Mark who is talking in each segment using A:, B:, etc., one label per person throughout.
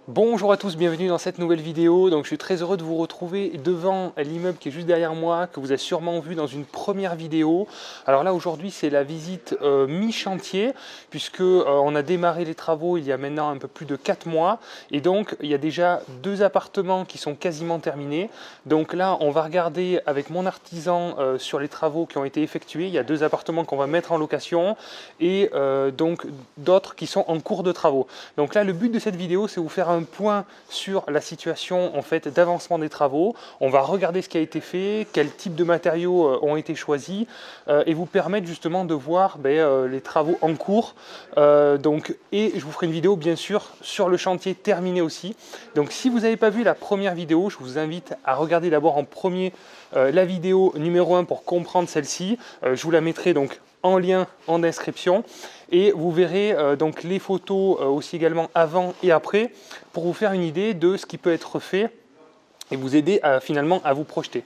A: Bonjour à tous, bienvenue dans cette nouvelle vidéo. Donc je suis très heureux de vous retrouver devant l'immeuble qui est juste derrière moi, que vous avez sûrement vu dans une première vidéo. Alors là aujourd'hui c'est la visite mi-chantier, puisque on a démarré les travaux il y a maintenant un peu plus de 4 mois. Et donc il y a déjà 2 appartements qui sont quasiment terminés. Donc là on va regarder avec mon artisan sur les travaux qui ont été effectués. Il y a 2 appartements qu'on va mettre en location et donc d'autres qui sont en cours de travaux. Donc là le but de cette vidéo c'est vous faire un point sur la situation en fait d'avancement des travaux. On va regarder ce qui a été fait, quel type de matériaux ont été choisis et vous permettre justement de voir les travaux en cours. Et je vous ferai une vidéo bien sûr sur le chantier terminé aussi. Donc si vous n'avez pas vu la première vidéo, je vous invite à regarder d'abord en premier la vidéo numéro 1 pour comprendre celle-ci. Je vous la mettrai donc en lien en description et vous verrez donc les photos aussi également avant et après pour vous faire une idée de ce qui peut être fait et vous aider finalement à vous projeter.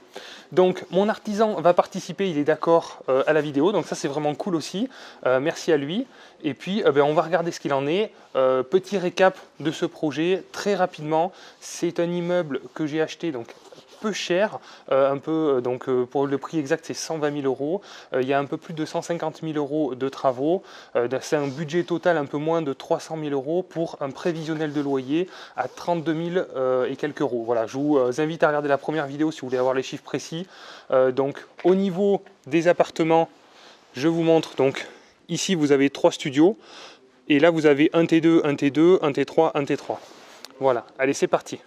A: Donc mon artisan va participer, il est d'accord à la vidéo, donc ça c'est vraiment cool aussi, merci à lui. Et puis on va regarder ce qu'il en est. Petit récap de ce projet très rapidement, c'est un immeuble que j'ai acheté donc peu cher, pour le prix exact c'est 120 000 euros. Il y a un peu plus de 150 000 euros de travaux. C'est un budget total un peu moins de 300 000 euros pour un prévisionnel de loyer à 32 000 et quelques euros. Voilà, je vous invite à regarder la première vidéo si vous voulez avoir les chiffres précis. Donc au niveau des appartements, je vous montre donc ici vous avez 3 studios et là vous avez un T2, un T2, un T3, un T3. Voilà, allez c'est parti.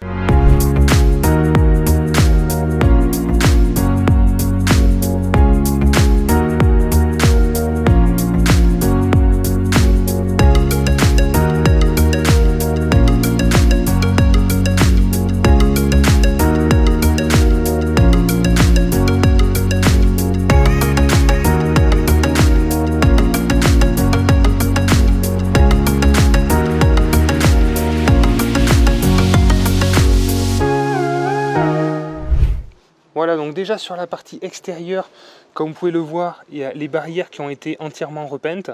A: Voilà, donc déjà sur la partie extérieure, comme vous pouvez le voir, il y a les barrières qui ont été entièrement repeintes.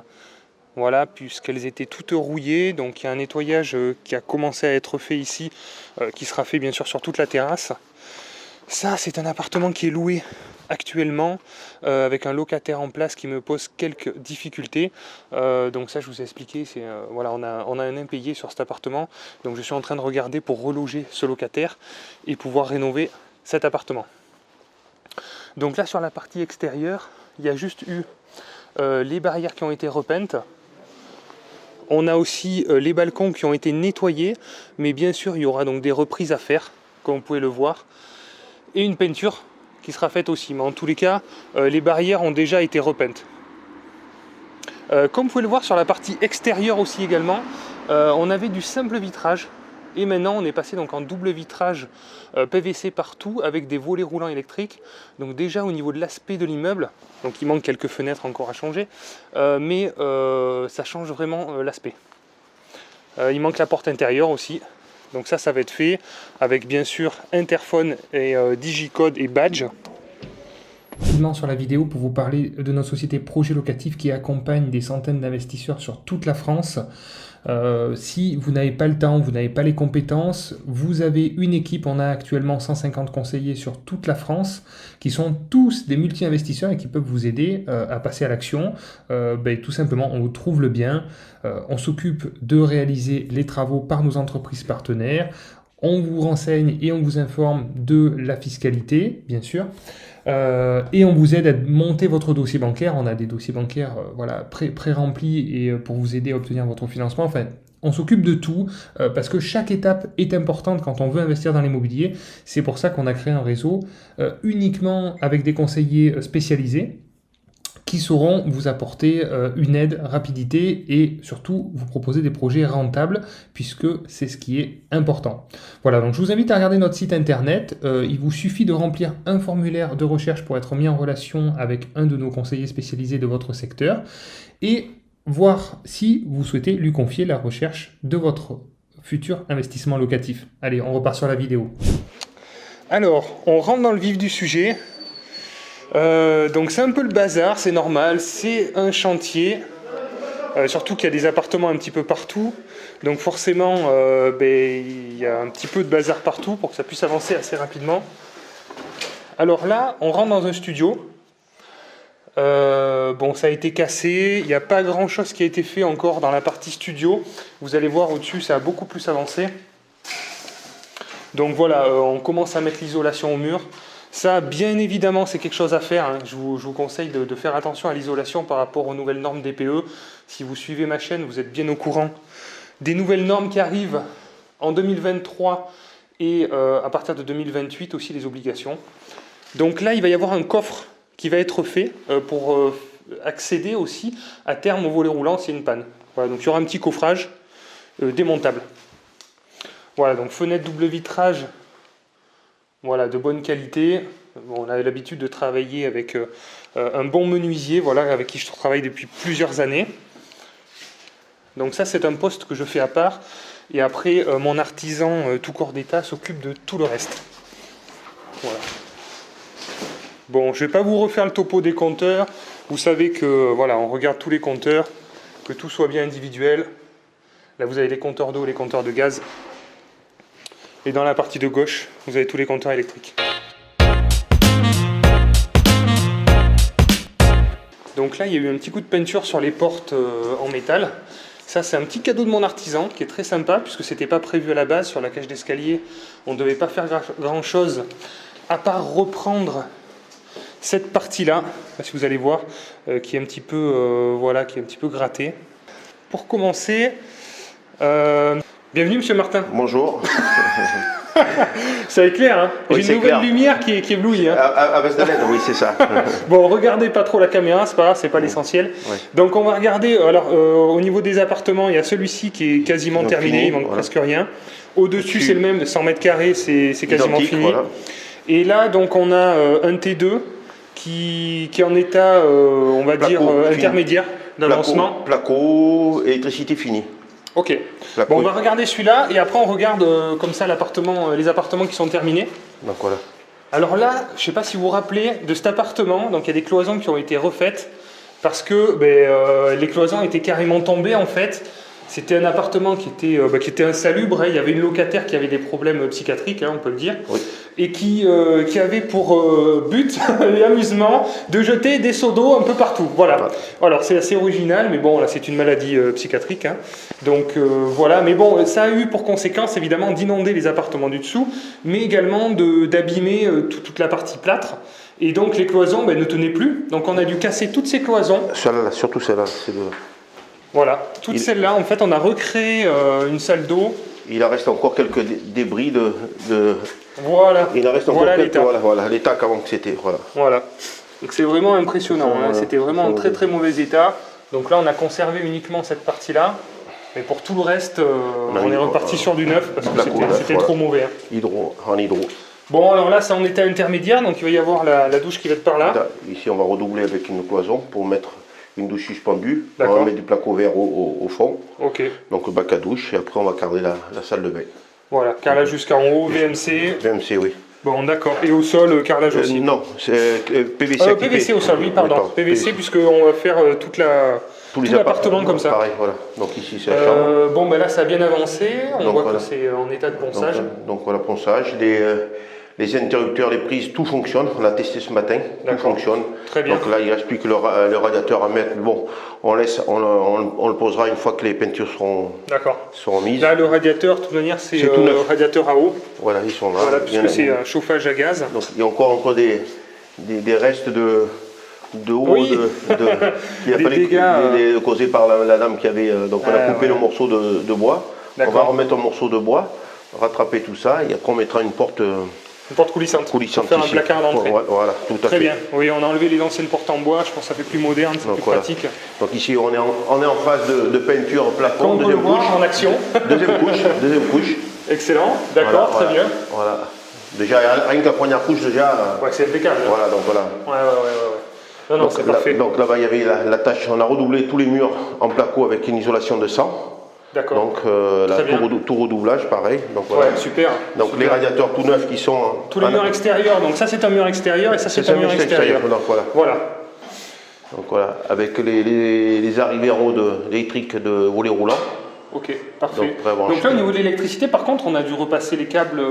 A: Voilà, puisqu'elles étaient toutes rouillées, donc il y a un nettoyage qui a commencé à être fait ici, qui sera fait bien sûr sur toute la terrasse. Ça, c'est un appartement qui est loué actuellement, avec un locataire en place qui me pose quelques difficultés. Donc ça, je vous ai expliqué, voilà, on a un impayé sur cet appartement, donc je suis en train de regarder pour reloger ce locataire et pouvoir rénover cet appartement. Donc là sur la partie extérieure, il y a juste eu les barrières qui ont été repeintes. On a aussi les balcons qui ont été nettoyés, mais bien sûr il y aura donc des reprises à faire, comme vous pouvez le voir, et une peinture qui sera faite aussi. Mais en tous les cas, les barrières ont déjà été repeintes. Comme vous pouvez le voir sur la partie extérieure aussi également, on avait du simple vitrage. Et maintenant on est passé donc en double vitrage PVC partout avec des volets roulants électriques. Donc déjà au niveau de l'aspect de l'immeuble, donc il manque quelques fenêtres encore à changer, mais ça change vraiment l'aspect. Il manque la porte intérieure aussi, donc ça va être fait avec bien sûr interphone et digicode et badge. Sur la vidéo pour vous parler de notre société Projet Locatif qui accompagne des centaines d'investisseurs sur toute la France. Si vous n'avez pas le temps, vous n'avez pas les compétences, vous avez une équipe, on a actuellement 150 conseillers sur toute la France qui sont tous des multi-investisseurs et qui peuvent vous aider à passer à l'action. Tout simplement, on vous trouve le bien, on s'occupe de réaliser les travaux par nos entreprises partenaires, on vous renseigne et on vous informe de la fiscalité, bien sûr. Et on vous aide à monter votre dossier bancaire. On a des dossiers bancaires pré-remplis et pour vous aider à obtenir votre financement. Enfin, on s'occupe de tout parce que chaque étape est importante quand on veut investir dans l'immobilier. C'est pour ça qu'on a créé un réseau uniquement avec des conseillers spécialisés qui sauront vous apporter une aide, rapidité et surtout vous proposer des projets rentables puisque c'est ce qui est important. Voilà, donc je vous invite à regarder notre site internet. Il vous suffit de remplir un formulaire de recherche pour être mis en relation avec un de nos conseillers spécialisés de votre secteur et voir si vous souhaitez lui confier la recherche de votre futur investissement locatif. Allez, on repart sur la vidéo. Alors, on rentre dans le vif du sujet. Donc c'est un peu le bazar, c'est normal, c'est un chantier. surtout qu'il y a des appartements un petit peu partout. Donc forcément, il y a un petit peu de bazar partout pour que ça puisse avancer assez rapidement. Alors là, on rentre dans un studio. Bon, ça a été cassé. Il n'y a pas grand-chose qui a été fait encore dans la partie studio. Vous allez voir au-dessus, ça a beaucoup plus avancé. Donc voilà, on commence à mettre l'isolation au mur. Ça, bien évidemment, c'est quelque chose à faire. Hein. Je vous conseille de faire attention à l'isolation par rapport aux nouvelles normes DPE. Si vous suivez ma chaîne, vous êtes bien au courant des nouvelles normes qui arrivent en 2023 et à partir de 2028 aussi les obligations. Donc là, il va y avoir un coffre qui va être fait pour accéder aussi à terme au volet roulant s'il y a une panne. Voilà, donc il y aura un petit coffrage démontable. Voilà, donc fenêtre double vitrage. Voilà, de bonne qualité. Bon, on a l'habitude de travailler avec un bon menuisier, voilà, avec qui je travaille depuis plusieurs années. Donc ça, c'est un poste que je fais à part. Et après, mon artisan tout corps d'état s'occupe de tout le reste. Voilà. Bon, je ne vais pas vous refaire le topo des compteurs. Vous savez que, voilà, on regarde tous les compteurs, que tout soit bien individuel. Là, vous avez les compteurs d'eau, les compteurs de gaz. Et dans la partie de gauche, vous avez tous les compteurs électriques. Donc là, il y a eu un petit coup de peinture sur les portes en métal. Ça, c'est un petit cadeau de mon artisan qui est très sympa puisque ce n'était pas prévu à la base. Sur la cage d'escalier, on ne devait pas faire grand-chose à part reprendre cette partie-là, si vous allez voir, qui est un petit peu, voilà, qui est un petit peu grattée. Pour commencer... bienvenue Monsieur Martin.
B: Bonjour.
A: Ça éclaire, hein.
B: Oui,
A: j'ai une nouvelle lumière qui éblouit. Hein.
B: À base de LED, oui, c'est ça.
A: Bon, regardez pas trop la caméra, c'est pas grave, c'est pas l'essentiel.
B: Ouais.
A: Donc on va regarder, alors au niveau des appartements, il y a celui-ci qui est quasiment terminé, il manque presque rien. Au-dessus, c'est le même, de 100 mètres carrés, c'est quasiment fini. Voilà. Et là, donc on a un T2 qui est en état, on va dire, intermédiaire d'avancement.
B: Placo, électricité finie.
A: Ok. Bon, on va regarder celui-là et après on regarde comme ça les appartements qui sont terminés.
B: Donc voilà.
A: Alors là, je ne sais pas si vous vous rappelez de cet appartement, donc il y a des cloisons qui ont été refaites parce que les cloisons étaient carrément tombées en fait. C'était un appartement qui était insalubre, hein. Il y avait une locataire qui avait des problèmes psychiatriques, hein, on peut le dire, oui. Et qui avait pour but et amusement de jeter des seaux d'eau un peu partout. Voilà. Ouais. Alors c'est assez original, mais bon, là c'est une maladie psychiatrique. Hein. Donc voilà, mais bon, ça a eu pour conséquence évidemment d'inonder les appartements du dessous, mais également d'abîmer toute la partie plâtre. Et donc les cloisons ne tenaient plus, donc on a dû casser toutes ces cloisons.
B: Celle-là, surtout celle-là, c'est de...
A: Voilà, toutes celles-là, en fait, on a recréé une salle d'eau.
B: Il en reste encore quelques débris de...
A: Voilà.
B: Il en reste encore quelques... Voilà, l'état qu'avant que c'était.
A: Voilà. Donc c'est vraiment impressionnant. Hein. C'était vraiment en très très mauvais état. Donc là, on a conservé uniquement cette partie-là. Mais pour tout le reste, on est reparti sur du neuf parce que c'était trop mauvais. Hein.
B: En hydro.
A: Bon, alors là, c'est en état intermédiaire. Donc il va y avoir la douche qui va être par là.
B: Ici, on va redoubler avec une cloison pour mettre... une douche suspendue, on va mettre du placo vert au fond, donc le bac à douche, et après on va carreler la salle de bain.
A: Voilà, carrelage jusqu'en haut, VMC.
B: VMC, oui.
A: Bon, d'accord. Et au sol, carrelage aussi
B: non, c'est PVC.
A: PVC au sol, oui, pardon. PVC, puisqu'on va faire tout l'appartement comme ça.
B: Pareil, voilà. Donc ici, c'est la chambre.
A: Bon, ben là, ça a bien avancé. On voit que c'est en état de ponçage.
B: Donc voilà, ponçage. Les interrupteurs, les prises, tout fonctionne. On a testé ce matin, tout fonctionne.
A: Très bien.
B: Donc là, il ne reste plus que le radiateur à mettre. Bon, on le posera une fois que les peintures seront mises. Là,
A: le radiateur, de toute manière, c'est le radiateur à eau.
B: Voilà, ils sont là.
A: Voilà, puisque c'est un chauffage à gaz.
B: Donc il y a encore des restes de eau,
A: oui.
B: qui a fallu causés par la dame qui avait. Donc on a coupé le morceau de bois. On va remettre un morceau de bois, rattraper tout ça, et après on mettra une porte.
A: Une porte coulissante. Pour faire un placard d'entrée.
B: Voilà, tout à fait.
A: Très bien. Oui, on a enlevé les anciennes portes en bois. Je pense que ça fait plus moderne, c'est plus pratique.
B: Donc ici, on est en phase de peinture plafond.
A: Deuxième couche. En action.
B: Deuxième couche.
A: Excellent. D'accord, très bien.
B: Voilà. Déjà, rien que la première couche, déjà.
A: Ouais, c'est impeccable.
B: Voilà, donc voilà.
A: Ouais. Non, c'est parfait.
B: Donc là-bas, il y avait la tâche. On a redoublé tous les murs en placo avec une isolation de 100.
A: D'accord.
B: Donc tout redoublage, pareil. Donc, voilà.
A: Ouais, super.
B: Donc les radiateurs tout neufs qui sont...
A: Tous les murs extérieurs. Donc ça c'est un mur extérieur et ça c'est un mur extérieur.
B: Donc voilà. Donc voilà, avec les arrivées en haut électriques de volet roulant.
A: Ok, parfait. Donc là, au niveau de l'électricité, par contre, on a dû repasser les câbles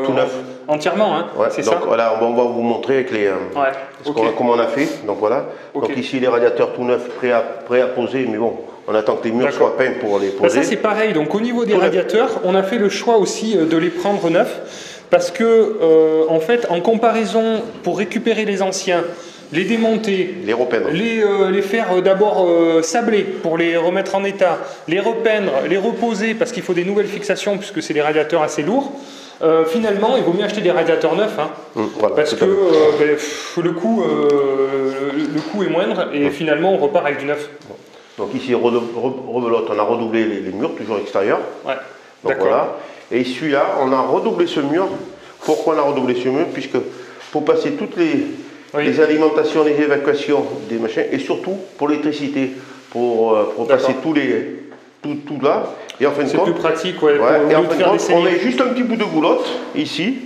B: tout neuf.
A: Entièrement, hein,
B: ouais,
A: c'est
B: donc
A: ça.
B: Voilà, on va vous montrer avec les, comment on a fait. Donc voilà. Donc ici, les radiateurs tout neufs, prêts à poser, mais bon, on attend que les murs soient peints pour les poser.
A: Ça, c'est pareil. Donc au niveau des radiateurs, on a fait le choix aussi de les prendre neufs, parce que, en fait, en comparaison, pour récupérer les anciens, les démonter,
B: les repeindre,
A: les faire d'abord sabler pour les remettre en état, les repeindre, les reposer parce qu'il faut des nouvelles fixations puisque c'est des radiateurs assez lourds. Finalement, il vaut mieux acheter des radiateurs neufs voilà, parce que le coût est moindre et finalement on repart avec du neuf.
B: Donc ici, rebelote, on a redoublé les murs, toujours extérieurs.
A: Ouais.
B: Donc voilà. Et celui-là, on a redoublé ce mur. Pourquoi on a redoublé ce mur? Puisque pour passer toutes les alimentations, les évacuations, des machins, et surtout pour l'électricité, pour passer tout là. Et en fin de compte,
A: c'est plus pratique,
B: et en fin de compte, on met juste un petit bout de goulotte ici,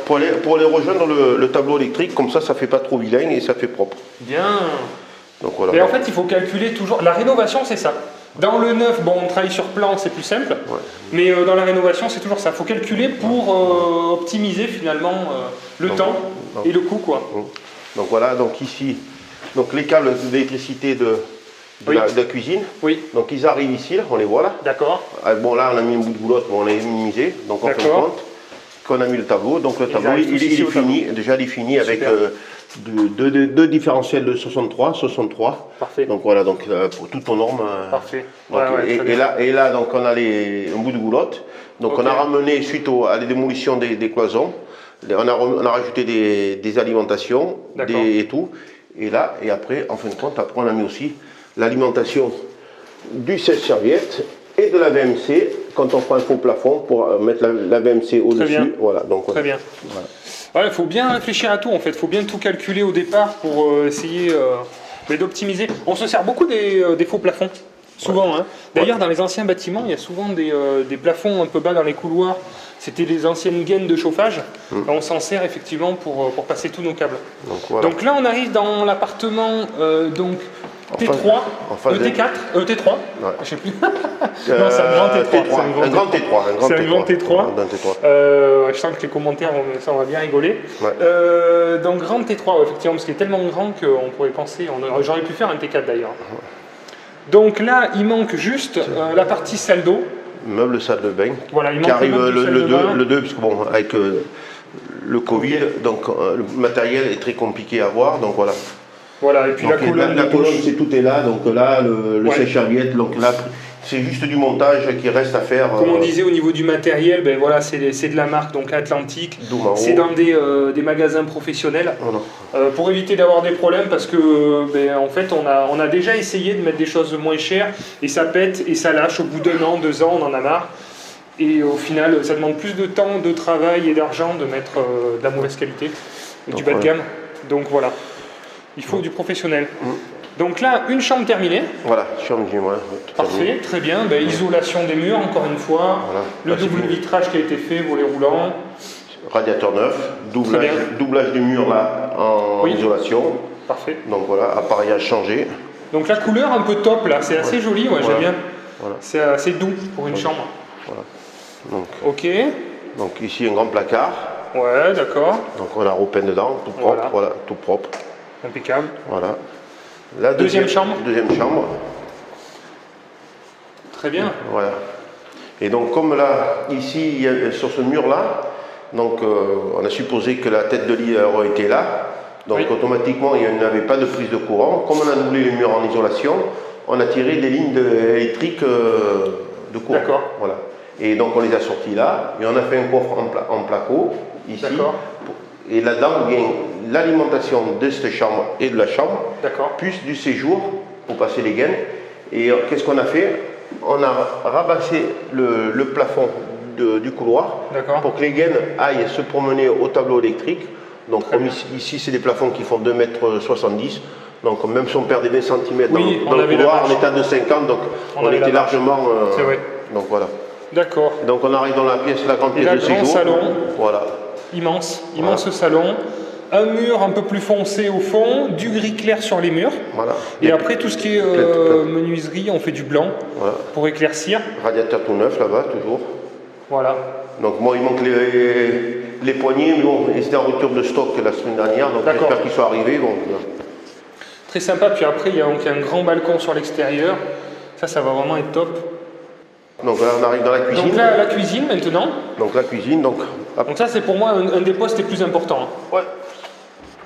B: pour aller rejoindre le tableau électrique, comme ça ne fait pas trop vilain et ça fait propre.
A: Bien.
B: Donc voilà.
A: Et en fait, il faut calculer toujours. La rénovation, c'est ça. Dans le neuf, bon, on travaille sur plan, c'est plus simple, mais dans la rénovation, c'est toujours ça. Il faut calculer pour optimiser finalement le temps et le coût, quoi.
B: Donc voilà, donc ici, donc les câbles d'électricité de la cuisine. Oui. Donc ils arrivent ici, là, on les voit là.
A: D'accord.
B: Bon là, on a mis un bout de goulotte, on l'a minimisé, donc on fait compte qu'on a mis le tableau. Donc le tableau, il est fini, déjà il est fini avec deux différentiels de 63.
A: Parfait.
B: Donc voilà, donc pour toute ton norme.
A: Parfait.
B: Donc, et là, donc on a un bout de goulotte. Donc on a ramené suite à la démolition des cloisons. On a rajouté des alimentations et tout. Et là, et après, en fin de compte, après on a mis aussi l'alimentation du sèche-serviette et de la VMC quand on prend un faux plafond pour mettre la VMC au-dessus. Voilà, donc,
A: très bien. Voilà. Il faut bien réfléchir à tout en fait. Il faut bien tout calculer au départ pour essayer d'optimiser. On se sert beaucoup des faux plafonds. Souvent. Hein. D'ailleurs, dans les anciens bâtiments, il y a souvent des plafonds un peu bas dans les couloirs. C'était les anciennes gaines de chauffage. On s'en sert effectivement pour passer tous nos câbles. Donc là, on arrive dans l'appartement T3, T4, T3. Je sais plus. Non, c'est un grand T3.
B: Un grand T3.
A: C'est un grand T3. Je sens que les commentaires, on va bien rigoler. Donc grand T3, effectivement, parce qu'il est tellement grand qu'on pourrait penser. J'aurais pu faire un T4 d'ailleurs. Donc là, il manque juste la partie salle d'eau.
B: Meuble salle de bain.
A: Voilà, il manque
B: qui arrive le 2, parce que bon, avec le Covid, donc le matériel est très compliqué à avoir, donc voilà.
A: Voilà, et puis
B: donc, la colonne, tout est là, donc là, le sèche-serviette, donc là, c'est juste du montage qui reste à faire.
A: Comme on disait au niveau du matériel, ben voilà, c'est de la marque donc Atlantique. C'est dans des magasins professionnels. Pour éviter d'avoir des problèmes, parce que en fait on a déjà essayé de mettre des choses moins chères et ça pète et ça lâche au bout d'1 an, 2 ans, on en a marre. Et au final, ça demande plus de temps, de travail et d'argent de mettre de la mauvaise qualité et du bas de gamme. Donc voilà, il faut du professionnel. Donc là, une chambre terminée.
B: Voilà, chambre terminée.
A: Parfait, très bien. Isolation des murs, encore une fois. Voilà. Le double vitrage qui a été fait, volet roulant.
B: Radiateur neuf, doublage du mur là en isolation.
A: Parfait.
B: Donc voilà, appareillage changé.
A: Donc la couleur un peu top là, c'est assez joli, j'aime bien. Voilà. C'est assez doux pour une chambre.
B: Voilà. Donc,
A: ok.
B: Donc ici un grand placard.
A: Ouais, d'accord.
B: Donc on a repeint dedans, tout propre. Voilà, tout propre.
A: Impeccable.
B: Voilà. La
A: deuxième chambre.
B: Deuxième chambre.
A: Très bien.
B: Voilà. Et donc comme là, ici, sur ce mur-là, donc on a supposé que la tête de lit aurait été là. Donc automatiquement, il n'y avait pas de prise de courant. Comme on a doublé les murs en isolation, on a tiré des lignes électriques de courant.
A: D'accord.
B: Voilà. Et donc on les a sortis là, et on a fait un coffre en placo, ici. D'accord. Et là-dedans, il y a l'alimentation de cette chambre et de la chambre, plus du séjour pour passer les gaines. Et qu'est-ce qu'on a fait? On a rabassé le plafond du couloir pour que les gaines aillent se promener au tableau électrique. Donc comme ici c'est des plafonds qui font 2,70 m. Donc même si on perdait 20 cm dans le couloir, on était à 2,50 m, donc on était largement...
A: C'est vrai.
B: Donc voilà.
A: D'accord.
B: Donc on arrive dans la grande pièce de séjour.
A: Salon.
B: Voilà.
A: Immense salon. un mur un peu plus foncé au fond, du gris clair sur les murs.
B: Voilà.
A: Et après, tout ce qui est menuiserie, on fait du blanc pour éclaircir.
B: Radiateur tout neuf là-bas, toujours.
A: Voilà.
B: Donc moi, il manque les poignées, mais bon, c'était en rupture de stock la semaine dernière, donc j'espère qu'ils sont arrivés. Bon.
A: Très sympa. Puis après, il y a un grand balcon sur l'extérieur. Ça va vraiment être top.
B: Donc là, on arrive dans la cuisine.
A: Donc là, la cuisine maintenant.
B: Donc la cuisine, donc
A: ça, c'est pour moi un des postes les plus importants.
B: Ouais.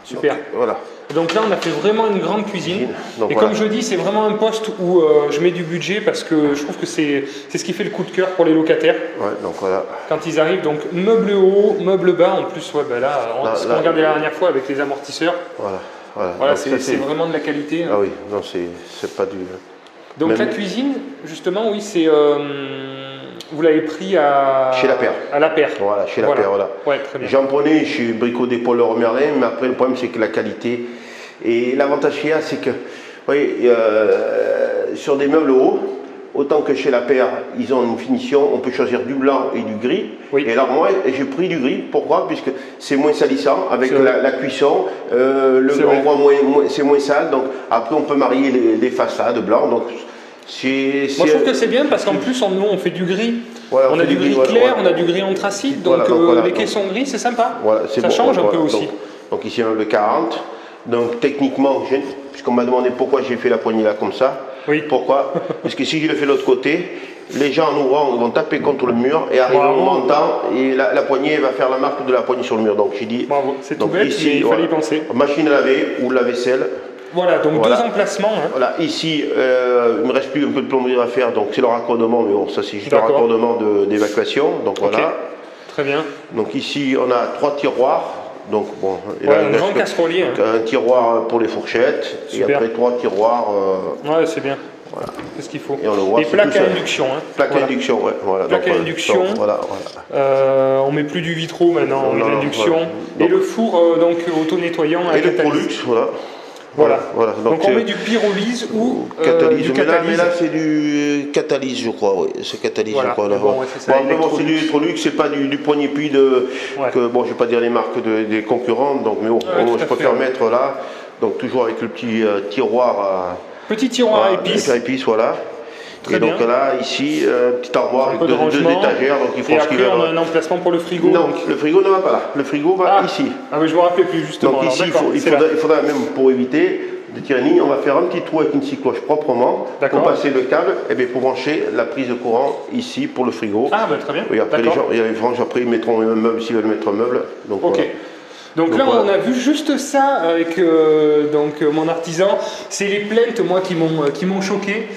A: Super.
B: Donc, voilà.
A: Donc là, on a fait vraiment une grande cuisine.
B: Donc,
A: et comme je dis, c'est vraiment un poste où je mets du budget parce que je trouve que c'est ce qui fait le coup de cœur pour les locataires.
B: Ouais, donc voilà.
A: Quand ils arrivent, donc meuble haut, meuble bas. En plus, ce qu'on regardait la dernière fois avec les amortisseurs. Voilà, c'est vraiment de la qualité.
B: Ah oui, non, c'est pas du...
A: Donc la cuisine, justement, oui, c'est... vous l'avez pris
B: chez La Paire.
A: À La Paire.
B: Voilà, chez La Paire, voilà.
A: Ouais, très bien.
B: J'en prenais chez Brico Dépôt Leroy Merlin, mais après le problème c'est que la qualité. Et l'avantage qu'il y a, c'est que, sur des meubles hauts, autant que chez La Paire, ils ont une finition, on peut choisir du blanc et du gris. Oui. Et alors moi, j'ai pris du gris. Pourquoi? Puisque c'est moins salissant avec la cuisson, c'est moins sale. Donc après, on peut marier les façades blancs. Donc,
A: moi je trouve que c'est bien parce qu'en plus on fait du gris. Voilà, on a du gris clair, on a du gris anthracite, donc les caissons gris c'est sympa. Voilà, ça change un peu aussi.
B: Donc ici on a le 40. Donc techniquement, puisqu'on m'a demandé pourquoi j'ai fait la poignée là comme ça. Oui. Pourquoi? Parce que si je le fais de l'autre côté, les gens en ouvrant vont taper contre le mur et arriver en montant et la poignée va faire la marque de la poignée sur le mur. Donc j'ai dit.
A: Bravo, c'est tout bête, ici, mais il fallait y penser.
B: Machine à laver ou lave-vaisselle.
A: Voilà, donc deux emplacements. Hein.
B: Voilà, ici, il me reste plus un peu de plomberie à faire, donc c'est le raccordement, mais bon, ça c'est juste le raccordement d'évacuation. Donc voilà.
A: Très bien.
B: Donc ici, on a 3 tiroirs. Donc bon,
A: un grand casserolier.
B: Un tiroir pour les fourchettes,
A: super.
B: Et après 3 tiroirs.
A: Ouais, c'est bien. Voilà. C'est ce qu'il faut.
B: Et on le voit.
A: Et plaque à induction. Hein.
B: Plaque à induction, ouais. Voilà.
A: Plaque à induction. On met plus du vitro maintenant, on met l'induction. Et le four donc auto-nettoyant à catalyse.
B: Et le Prolux, voilà.
A: Donc on met du pyrolyse ou
B: catalyse.
A: du catalyse.
B: Mais là c'est du catalyse, je crois. Oui, c'est catalyse, je crois. Là. C'est du Electrolux, c'est pas du poignet puits de. Bon, je vais pas dire les marques des concurrents, donc mais bon, je préfère mettre là. Donc toujours avec le petit tiroir.
A: Petit tiroir à épices.
B: Voilà. Et donc là, ici, petite armoire avec deux étagères. Donc il faut
A: et après, on a un emplacement pour le frigo.
B: Non, le frigo ne va pas là. Le frigo va ici.
A: Ah, mais je ne me rappelais plus justement.
B: Donc ici, il faudra même, pour éviter de tirer une ligne, on va faire un petit trou avec une scie cloche proprement pour passer le câble et bien pour brancher la prise de courant ici pour le frigo.
A: Ah, bah, très bien.
B: Oui, après, les gens, après ils mettront un meuble s'ils veulent mettre un meuble. Donc,
A: ok. Voilà. Donc là, on a vu juste ça avec mon artisan. C'est les plaintes, moi, qui m'ont choqué.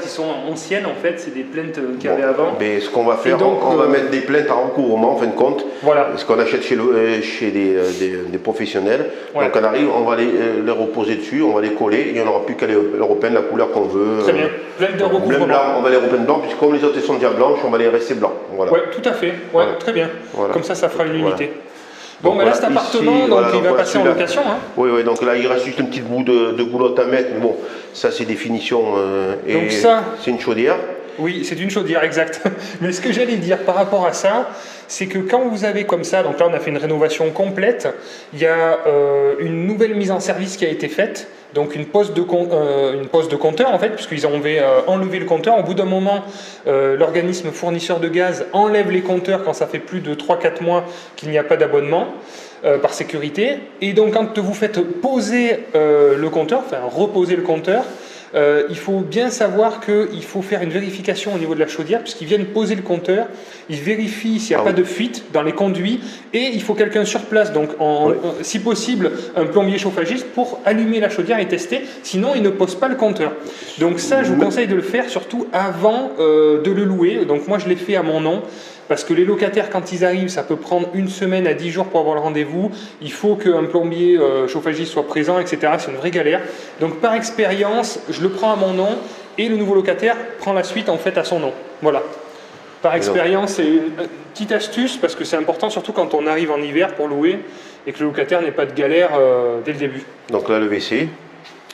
A: Qui sont anciennes, en fait. C'est des plaintes qu'il y avait avant.
B: Mais ce qu'on va faire, on va mettre des plaintes en recouvrement, en fin de compte. Voilà. Ce qu'on achète chez des professionnels. Ouais. Donc on arrive, on va les reposer dessus, on va les coller. Il n'y en aura plus qu'à les repeindre la couleur qu'on veut.
A: Très bien. Plaintes de recouvrement.
B: Blanc, on va les repeindre blanc, puisque comme les autres sont déjà blanches, on va les rester blancs.
A: Voilà. Oui, tout à fait. Ouais, très bien. Voilà. Comme ça fera une unité. Bon, mais là, cet appartement, il va passer en location. Hein.
B: Oui, donc là, il reste juste un petit bout de goulotte à mettre, mais bon, ça, c'est des finitions.
A: Donc ça,
B: c'est une chaudière.
A: Oui, c'est une chaudière, exact. Mais ce que j'allais dire par rapport à ça, c'est que quand vous avez comme ça, donc là, on a fait une rénovation complète, il y a une nouvelle mise en service qui a été faite. Donc une pose de compteur en fait, puisqu'ils ont enlevé le compteur. Au bout d'un moment, l'organisme fournisseur de gaz enlève les compteurs quand ça fait plus de 3-4 mois qu'il n'y a pas d'abonnement par sécurité. Et donc quand vous faites poser le compteur, enfin reposer le compteur, il faut bien savoir qu'il faut faire une vérification au niveau de la chaudière puisqu'ils viennent poser le compteur, ils vérifient s'il n'y a pas de fuite dans les conduits et il faut quelqu'un sur place, donc si possible un plombier chauffagiste pour allumer la chaudière et tester, sinon il ne pose pas le compteur. Donc ça je vous conseille de le faire surtout avant de le louer, donc moi je l'ai fait à mon nom. Parce que les locataires, quand ils arrivent, ça peut prendre 1 semaine à 10 jours pour avoir le rendez-vous. Il faut qu'un plombier chauffagiste soit présent, etc. C'est une vraie galère. Donc par expérience, je le prends à mon nom et le nouveau locataire prend la suite en fait à son nom. Voilà. Par expérience, c'est une petite astuce parce que c'est important, surtout quand on arrive en hiver pour louer et que le locataire n'ait pas de galère dès le début.
B: Donc là, le WC.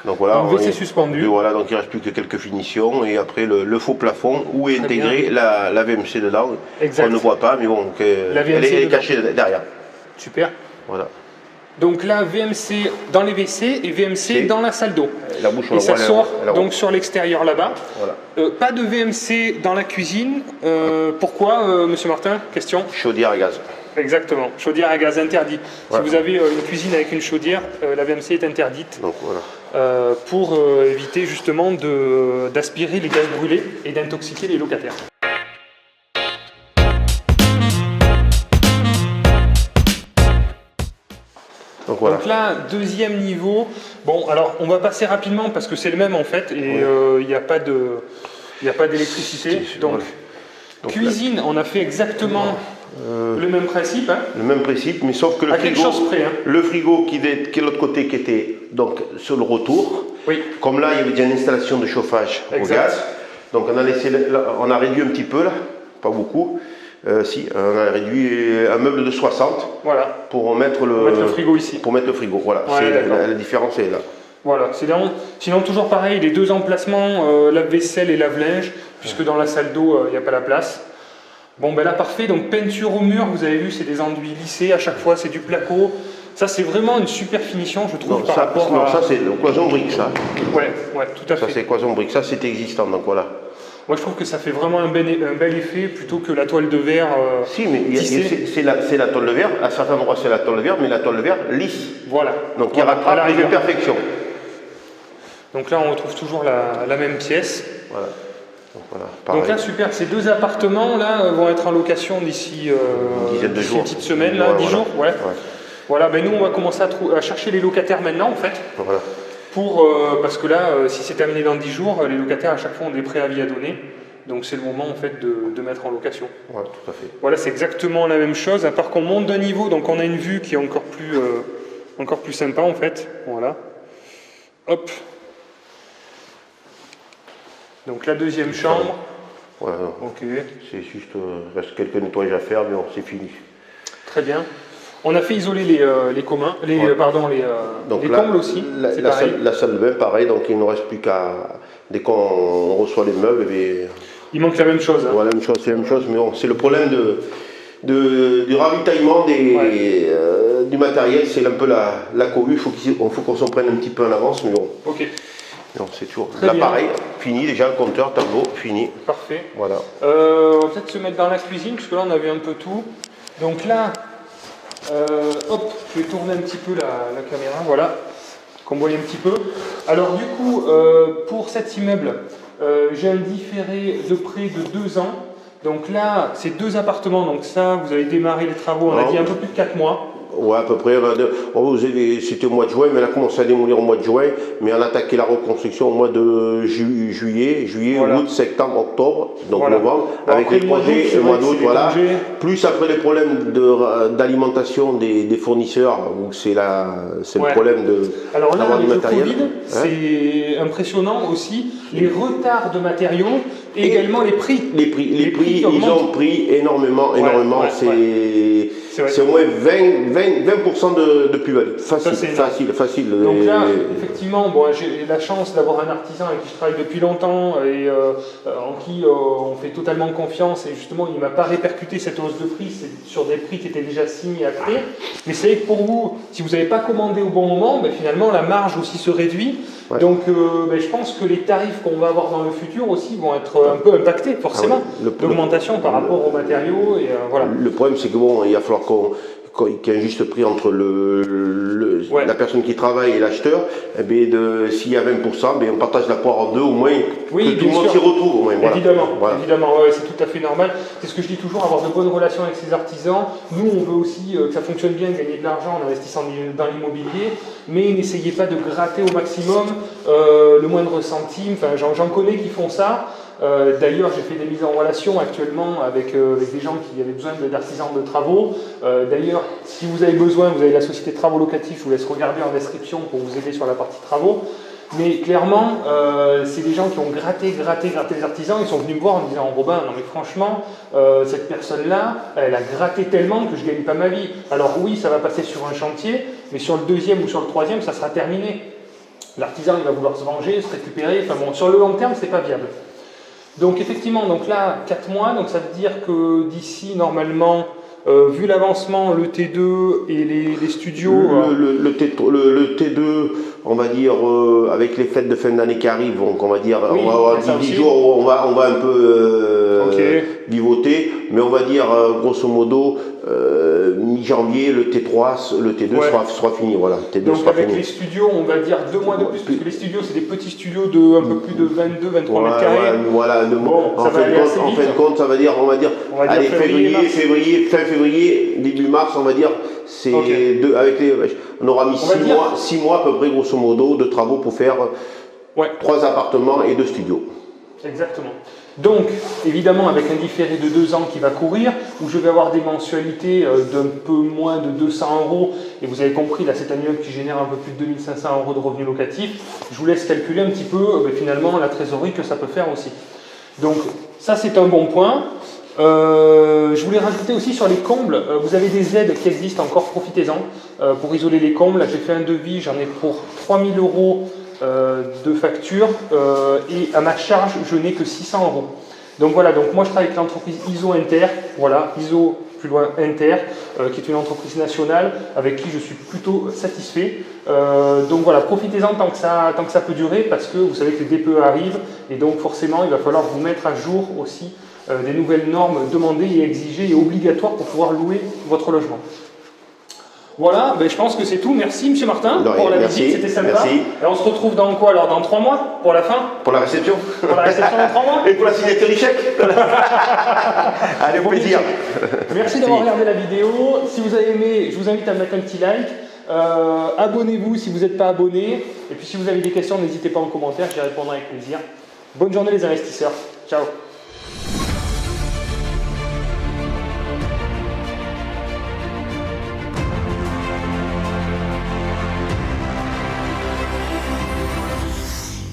B: Donc voilà,
A: le WC suspendu.
B: Voilà, donc il ne reste plus que quelques finitions et après le faux plafond où est intégrée la VMC dedans. Exact. On ne voit pas, mais bon, elle est cachée derrière.
A: Super.
B: Voilà.
A: Donc là, VMC dans les WC et VMC dans la salle d'eau.
B: La bouche, on
A: et ça sort
B: la
A: donc sur l'extérieur là-bas.
B: Voilà.
A: Pas de VMC dans la cuisine. Pourquoi, Monsieur Martin? Question.
B: Chaudière à gaz.
A: Exactement. Chaudière à gaz interdit.
B: Voilà.
A: Si vous avez une cuisine avec une chaudière, la VMC est interdite.
B: Donc voilà.
A: Pour éviter justement d'aspirer les gaz brûlés et d'intoxiquer les locataires.
B: Donc, voilà.
A: Donc là, deuxième niveau. Bon, alors on va passer rapidement parce que c'est le même en fait et il n'y a pas d'électricité. Donc, cuisine, on a fait exactement le même principe. Hein.
B: Le même principe, mais sauf que le
A: à
B: frigo,
A: quelque chose près, hein.
B: Le frigo qui est de l'autre côté, qui était donc sur le retour.
A: Oui.
B: Comme là, il y avait déjà une installation de chauffage au gaz. Donc on a réduit un petit peu là, pas beaucoup. Si, on a réduit un meuble de 60
A: voilà.
B: pour mettre
A: le frigo ici.
B: Pour mettre le frigo, voilà.
A: Ouais,
B: la différence est là.
A: Voilà, sinon toujours pareil, les deux emplacements, lave-vaisselle et lave-linge, puisque dans la salle d'eau, il n'y a pas la place. Bon ben là parfait, donc peinture au mur, vous avez vu, c'est des enduits lissés, à chaque fois c'est du placo. Ça c'est vraiment une super finition, je trouve,
B: Non, ça c'est le cloison brique, ça.
A: Ouais, tout à fait.
B: Ça c'est cloison brique, ça c'est existant, donc voilà.
A: Moi je trouve que ça fait vraiment un bel effet plutôt que la toile de verre.
B: Si, mais c'est la toile de verre, à certains endroits c'est la toile de verre, mais la toile de verre lisse.
A: Voilà.
B: Donc il rattrape une perfection.
A: Donc là on retrouve toujours la même pièce.
B: Voilà.
A: Donc là super, ces deux appartements là vont être en location d'ici
B: une
A: petite semaine, là, 10 jours. Ouais. Voilà, ben nous on va commencer à chercher les locataires maintenant en fait.
B: Voilà.
A: Parce que là, si c'est terminé dans 10 jours, les locataires à chaque fois ont des préavis à donner. Donc c'est le moment en fait de mettre en location.
B: Ouais, tout à fait.
A: Voilà, c'est exactement la même chose, à part qu'on monte d'un niveau, donc on a une vue qui est encore plus sympa en fait. Voilà. Hop. Donc la deuxième chambre.
B: Voilà.
A: Ok.
B: C'est juste, reste quelques nettoyages à faire, mais bon, c'est fini.
A: Très bien. On a fait isoler les communs, les combles aussi.
B: La salle de bain, pareil, donc il ne reste plus qu'à, dès qu'on reçoit les meubles,
A: il manque la même chose. Hein.
B: Ouais, c'est la même chose, mais bon, c'est le problème du ravitaillement du matériel, c'est un peu la cohue, il faut qu'on s'en prenne un petit peu en avance, mais bon. Ok. Non, c'est toujours. Là, pareil, fini déjà le compteur, tableau, fini.
A: Parfait.
B: Voilà.
A: On va peut-être se mettre dans la cuisine, parce que là on avait un peu tout. Donc là, hop, je vais tourner un petit peu la caméra, voilà, qu'on voit un petit peu. Alors du coup, pour cet immeuble, j'ai un différé de près de 2 ans. Donc là, c'est 2 appartements, donc ça, vous avez démarré les travaux, on a dit un peu plus de 4 mois.
B: Ouais, à peu près. C'était au mois de juin, mais on a commencé à démolir au mois de juin, mais on a attaqué la reconstruction au mois de juillet, voilà. Août, septembre, octobre, donc voilà. Novembre, bon, avec les projets, le mois d'août, voilà. Plus après les problèmes d'alimentation des fournisseurs, où c'est le problème de
A: alors là, avec le Covid, c'est impressionnant aussi, les retards de matériaux et également les prix.
B: Les prix ils ont pris énormément. C'est au moins 20% de plus-value. Facile.
A: Donc là, effectivement, bon, j'ai la chance d'avoir un artisan avec qui je travaille depuis longtemps et en qui on fait totalement confiance. Et justement, il ne m'a pas répercuté cette hausse de prix, c'est sur des prix qui étaient déjà signés à créer. Mais c'est vrai que pour vous, si vous n'avez pas commandé au bon moment, ben, finalement, la marge aussi se réduit. Ouais. Donc ben, je pense que les tarifs qu'on va avoir dans le futur aussi vont être un peu impactés, forcément. L'augmentation par rapport aux matériaux. Et, voilà.
B: Le problème, c'est que bon, il va falloir qu'il y ait un juste prix entre la personne qui travaille et l'acheteur. S'il y a 20%, on partage la poire en deux, au moins, que tout le monde s'y retrouve. Au moins,
A: évidemment, ouais, c'est tout à fait normal. C'est ce que je dis toujours, avoir de bonnes relations avec ses artisans. Nous, on veut aussi que ça fonctionne bien, gagner de l'argent en investissant dans l'immobilier, mais n'essayez pas de gratter au maximum le moindre centime. Enfin, j'en connais qui font ça. D'ailleurs, j'ai fait des mises en relation actuellement avec des gens qui avaient besoin d'artisans de travaux. D'ailleurs, si vous avez besoin, vous avez la société de travaux locatifs, je vous laisse regarder en description pour vous aider sur la partie travaux. Mais clairement, c'est des gens qui ont gratté les artisans. Ils sont venus me voir en me disant « Robin, non mais franchement, cette personne-là, elle a gratté tellement que je ne gagne pas ma vie. » Alors oui, ça va passer sur un chantier, mais sur le deuxième ou sur le troisième, ça sera terminé. L'artisan, il va vouloir se venger, se récupérer. Enfin bon, sur le long terme, c'est pas viable. Donc effectivement, donc là, 4 mois, donc ça veut dire que d'ici, normalement, Vu l'avancement, le T2 et les studios...
B: Le T2, on va dire, avec les fêtes de fin d'année qui arrivent, donc on va dire,
A: oui,
B: on va avoir 10 jours où on va un peu vivoter, mais on va dire, grosso modo, mi-janvier, le T3, le T2 sera fini. Voilà, T2
A: donc
B: sera
A: avec
B: fini.
A: les studios, on va dire 2 mois de plus, parce que les studios, c'est des petits studios de un peu plus de 22-23 mètres carrés.
B: Voilà,
A: bon,
B: en fin de compte, ça va dire, on va dire, allez, fin février, début mars, on va dire, c'est on aura mis 6 mois à peu près, grosso modo, de travaux pour faire 3 appartements et 2 studios.
A: Exactement. Donc, évidemment, avec un différé de 2 ans qui va courir, où je vais avoir des mensualités d'un peu moins de 200 €, et vous avez compris, là, c'est un immeuble qui génère un peu plus de 2500 € de revenus locatifs, je vous laisse calculer un petit peu, finalement, la trésorerie que ça peut faire aussi. Donc, ça, c'est un bon point. Je voulais rajouter aussi sur les combles, vous avez des aides qui existent encore, profitez-en, pour isoler les combles. Là, j'ai fait un devis, j'en ai pour 3000 € de facture, et à ma charge, je n'ai que 600 €. Donc voilà, donc moi je travaille avec l'entreprise ISO Inter, voilà, ISO plus loin Inter, qui est une entreprise nationale avec qui je suis plutôt satisfait. Donc voilà, profitez-en tant que ça peut durer, parce que vous savez que les DPE arrivent, et donc forcément il va falloir vous mettre à jour aussi des nouvelles normes demandées et exigées et obligatoires pour pouvoir louer votre logement. Voilà, je pense que c'est tout. Merci M. Martin pour la visite, c'était sympa.
B: Merci.
A: Et on se retrouve dans quoi alors? Dans 3 mois pour la fin?
B: Pour la réception.
A: Pour la réception dans 3 mois.
B: Et pour la signature du chèque. Allez, au plaisir.
A: Merci d'avoir regardé la vidéo. Si vous avez aimé, je vous invite à mettre un petit like. Abonnez-vous si vous n'êtes pas abonné. Et puis si vous avez des questions, n'hésitez pas en commentaire, j'y répondrai avec plaisir. Bonne journée les investisseurs. Ciao.